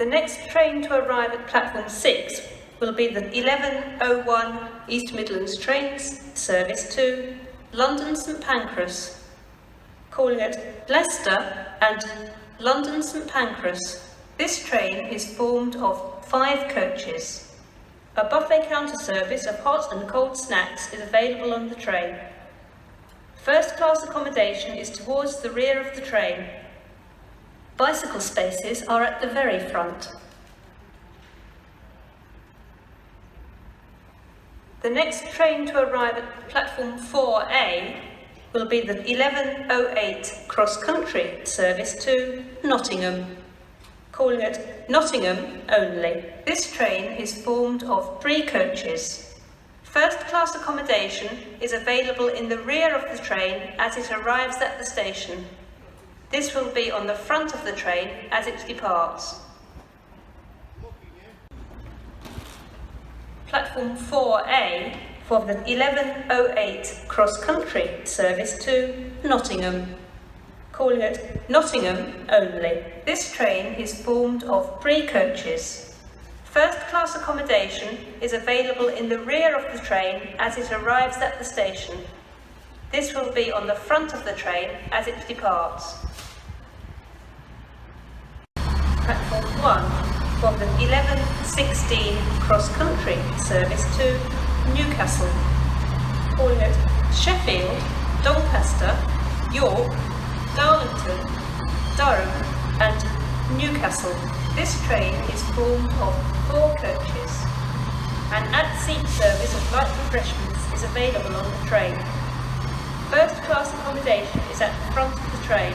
The next train to arrive at platform 6 will be the 11:01 East Midlands trains, service to London St Pancras, calling at Leicester and London St Pancras. This train is formed of 5 coaches. A buffet counter service of hot and cold snacks is available on the train. First class accommodation is towards the rear of the train. Bicycle spaces are at the very front. The next train to arrive at platform 4A will be the 11:08 cross-country service to Nottingham, calling at Nottingham only. This train is formed of 3 coaches. First class accommodation is available in the rear of the train as it arrives at the station. This will be on the front of the train as it departs. Platform 4A for the 11:08 cross-country service to Nottingham, calling at Nottingham only. This train is formed of 3 coaches. First class accommodation is available in the rear of the train as it arrives at the station. This will be on the front of the train as it departs. Platform 1 for the 11:16 cross-country service to Newcastle, calling at Sheffield, Doncaster, York, Darlington, Durham and Newcastle. This train is formed of 4 coaches. An at-seat service of light refreshments is available on the train. First class accommodation is at the front of the train.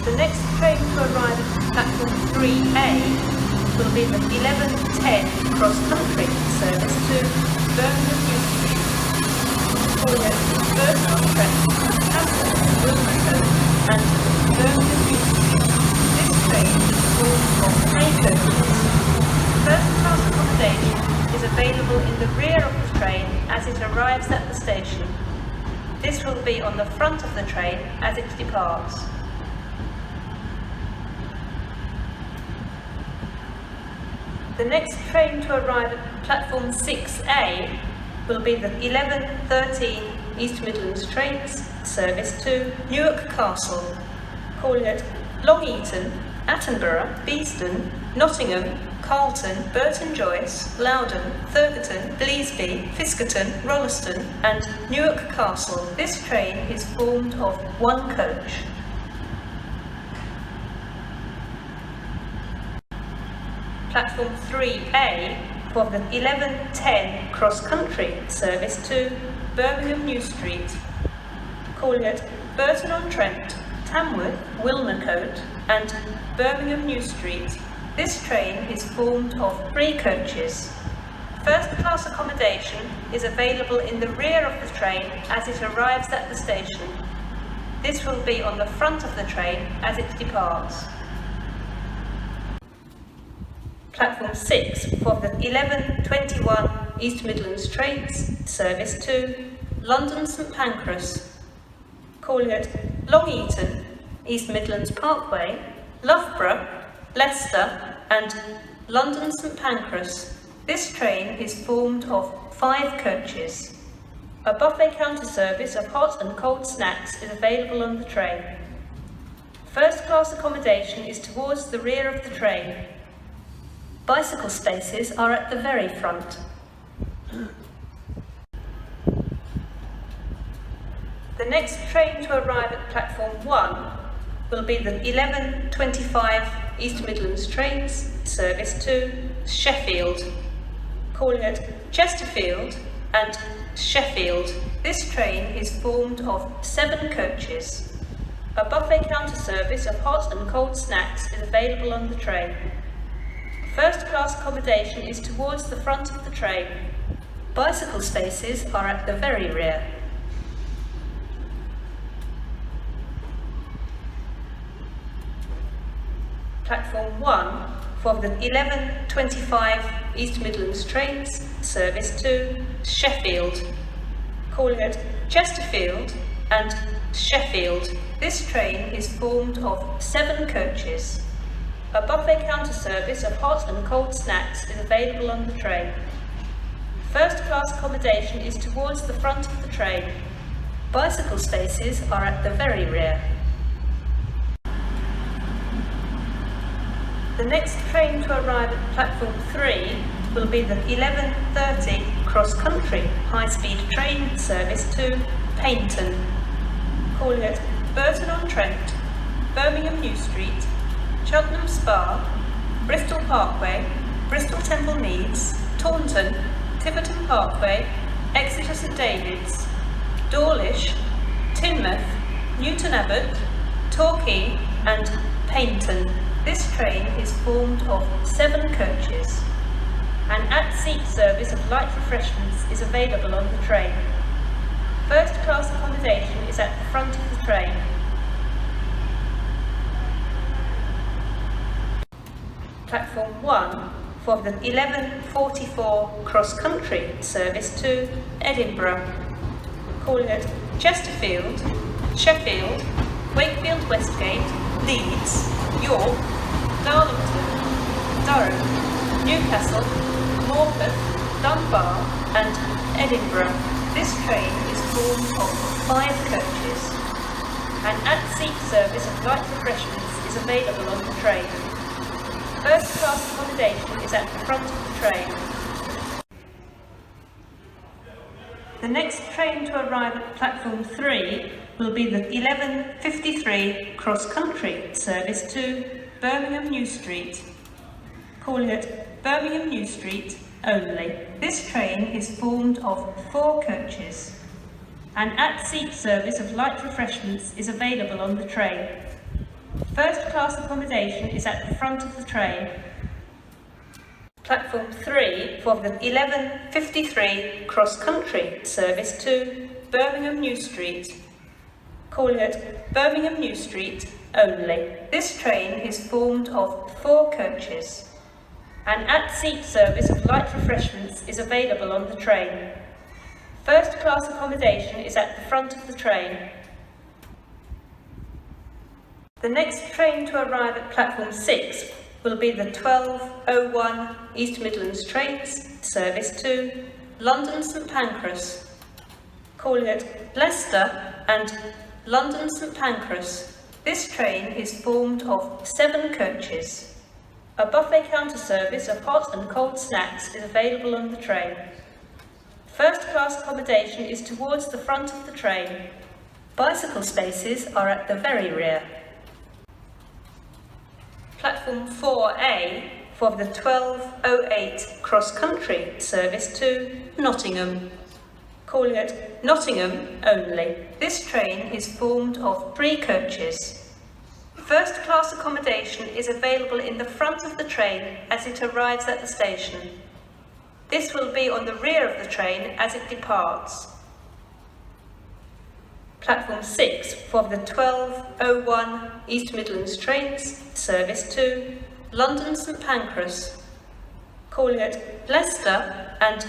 The next train to arrive at platform 3A will be the 11:10 cross-country service to Birmingham New Street, calling at Burton-on-Trent, Hampton, Wilmington and Birmingham New Street. This train is formed of 8 coaches. First class accommodation is available in the rear of the train as it arrives at the station. This will be on the front of the train as it departs. The next train to arrive at platform 6A will be the 11:13 East Midlands trains, service to Newark Castle, calling at Long Eaton, Attenborough, Beeston, Nottingham, Carlton, Burton Joyce, Loudon, Thurgerton, Bleasby, Fiskerton, Rolleston and Newark Castle. This train is formed of 1 coach. Platform 3A for the 11:10 cross-country service to Birmingham New Street, calling at Burton-on-Trent, Tamworth, Wilnecote and Birmingham New Street. This train is formed of 3 coaches. First class accommodation is available in the rear of the train as it arrives at the station. This will be on the front of the train as it departs. Platform 6 for the 11:21 East Midlands trains, service to London St Pancras, calling at Long Eaton, East Midlands Parkway, Loughborough, Leicester and London St Pancras. This train is formed of 5 coaches. A buffet counter service of hot and cold snacks is available on the train. First class accommodation is towards the rear of the train. Bicycle spaces are at the very front. The next train to arrive at platform 1 will be the 11:25 East Midlands trains, service to Sheffield, calling at Chesterfield and Sheffield. This train is formed of 7 coaches. A buffet counter service of hot and cold snacks is available on the train. First class accommodation is towards the front of the train. Bicycle spaces are at the very rear. Platform 1 for the 11:25 East Midlands trains, service to Sheffield, calling at Chesterfield and Sheffield. This train is formed of 7 coaches. A buffet counter service of hot and cold snacks is available on the train. First class accommodation is towards the front of the train. Bicycle spaces are at the very rear. The next train to arrive at platform 3 will be the 11:30 cross-country high-speed train service to Paignton, calling at Burton-on-Trent, Birmingham New Street, Cheltenham Spa, Bristol Parkway, Bristol Temple Meads, Taunton, Tiverton Parkway, Exeter St David's, Dawlish, Teignmouth, Newton Abbot, Torquay and Paignton. This train is formed of 7 coaches. An at-seat service of light refreshments is available on the train. First class accommodation is at the front of the train. Platform 1 for the 11:44 cross-country service to Edinburgh, calling at Chesterfield, Sheffield, Wakefield Westgate, Leeds, York, Darlington, Durham, Newcastle, Morpeth, Dunbar and Edinburgh. This train is formed of 5 coaches. An at-seat service of light refreshments is available on the train. First class accommodation is at the front of the train. The next train to arrive at platform 3 will be the 11:53 cross-country service to Birmingham New Street, calling at Birmingham New Street only. This train is formed of 4 coaches. An at-seat service of light refreshments is available on the train. First class accommodation is at the front of the train. Platform 3 for the 11:53 cross-country service to Birmingham New Street, calling at Birmingham New Street only. This train is formed of 4 coaches. An at-seat service of light refreshments is available on the train. First class accommodation is at the front of the train. The next train to arrive at platform 6 will be the 12:01 East Midlands trains service to London St Pancras, calling at Leicester and London St Pancras. This train is formed of 7 coaches. A buffet counter service of hot and cold snacks is available on the train. First class accommodation is towards the front of the train. Bicycle spaces are at the very rear. Platform 4A for the 12:08 cross-country service to Nottingham, calling at Nottingham only. This train is formed of 3 coaches. First class accommodation is available in the front of the train as it arrives at the station. This will be on the rear of the train as it departs. Platform 6 for the 12:01 East Midlands trains service to London St Pancras, calling at Leicester and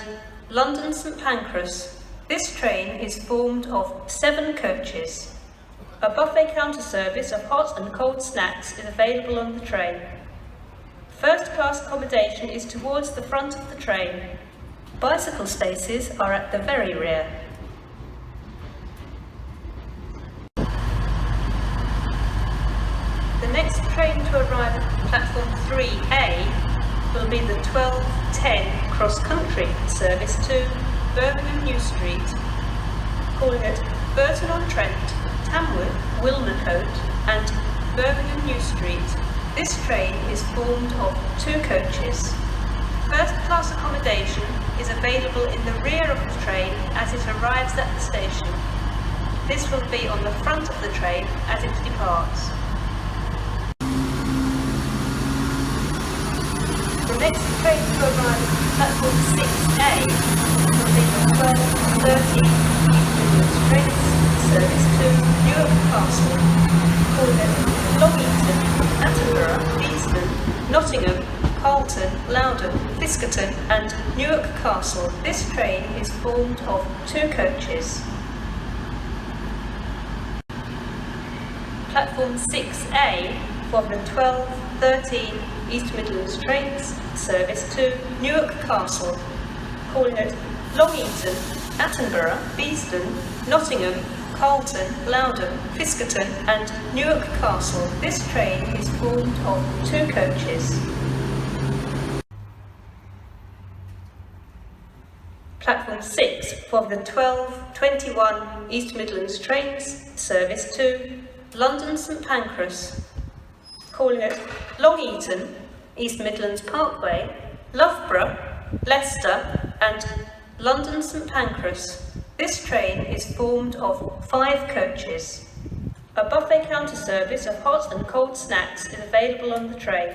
London St Pancras. This train is formed of 7 coaches. A buffet counter service of hot and cold snacks is available on the train. First class accommodation is towards the front of the train. Bicycle spaces are at the very rear. The next train to arrive at platform 3A will be the 12:10 cross-country service to Birmingham New Street, calling at Burton-on-Trent, Tamworth, Wilnecote and Birmingham New Street. This train is formed of 2 coaches. First class accommodation is available in the rear of the train as it arrives at the station. This will be on the front of the train as it departs. The next train to arrive at platform 6A will be the 12:30 Midlands trains service to Newark Castle, calling at Long Eaton, Attenborough, Beeston, Nottingham, Carlton, Loudon, Fiskerton and Newark Castle. This train is formed of 2 coaches. platform 6A for the 12:13 East Midlands trains, service to Newark Castle, calling at Long Eaton, Attenborough, Beeston, Nottingham, Carlton, Loudon, Fiskerton and Newark Castle. This train is formed of 2 coaches. Platform 6 for the 12:21 East Midlands trains, service to London St Pancras, calling at Long Eaton, East Midlands Parkway, Loughborough, Leicester and London St Pancras. This train is formed of 5 coaches. A buffet counter service of hot and cold snacks is available on the train.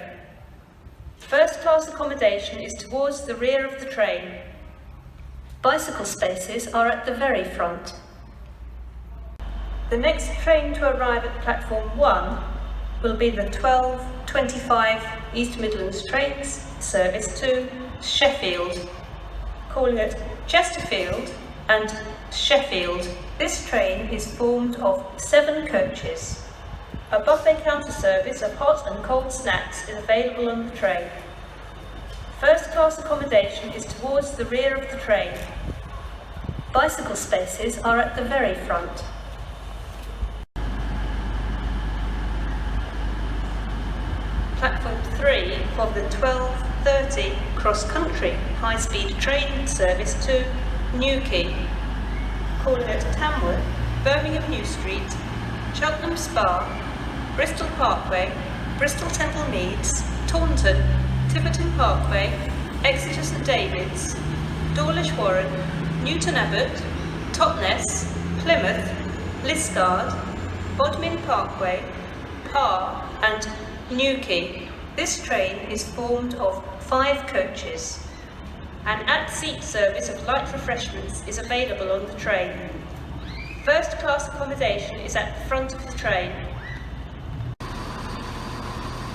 First class accommodation is towards the rear of the train. Bicycle spaces are at the very front. The next train to arrive at platform 1 will be the 12:25 East Midlands trains, service to Sheffield, calling at Chesterfield and Sheffield. This train is formed of 7 coaches. A buffet counter service of hot and cold snacks is available on the train. First class accommodation is towards the rear of the train. Bicycle spaces are at the very front. Platform 3 for the 12:30 cross-country high-speed train service to Newquay, calling at Tamworth, Birmingham New Street, Cheltenham Spa, Bristol Parkway, Bristol Temple Meads, Taunton, Tiverton Parkway, Exeter St David's, Dawlish Warren, Newton Abbot, Totnes, Plymouth, Liscard, Bodmin Parkway, Parr and Newquay. This train is formed of 5 coaches. An at-seat service of light refreshments is available on the train. First class accommodation is at the front of the train.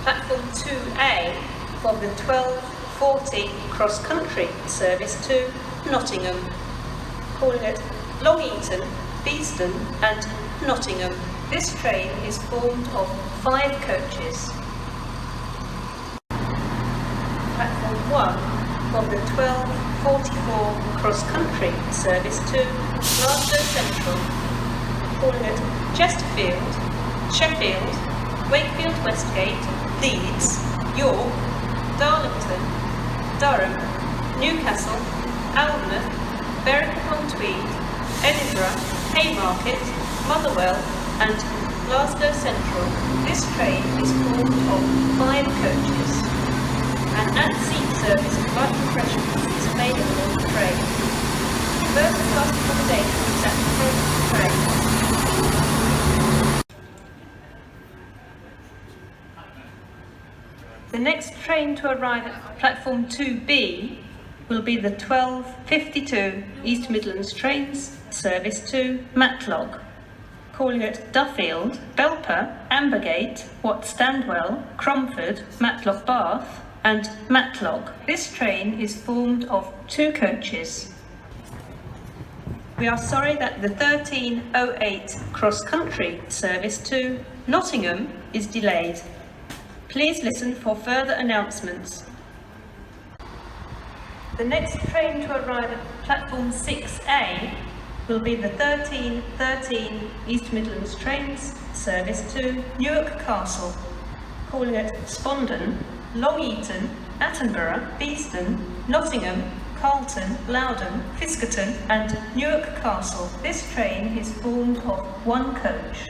Platform 2A for the 12:40 cross-country service to Nottingham, calling at Long Eaton, Beeston and Nottingham. This train is formed of 5 coaches. Platform 1 for the 12:44 cross-country service to Glasgow Central, calling at Chesterfield, Sheffield, Wakefield Westgate, Leeds, York, Darlington, Durham, Newcastle, Alnmouth, Berwick-upon-Tweed, Edinburgh, Haymarket, Motherwell and Glasgow Central. This train is formed of 5 coaches. An at-seat service of light refreshments is available on the train. First class accommodation is at the front of the train. The next train to arrive at platform 2B will be the 12:52 East Midlands trains, service to Matlock, calling at Duffield, Belper, Ambergate, Wat Standwell, Cromford, Matlock Bath and Matlock. This train is formed of 2 coaches. We are sorry that the 13:08 cross-country service to Nottingham is delayed. Please listen for further announcements. The next train to arrive at platform 6A will be the 13:13 East Midlands trains, service to Newark Castle, calling at Spondon, Long Eaton, Attenborough, Beeston, Nottingham, Carlton, Loudon, Fiskerton and Newark Castle. This train is formed of 1 coach.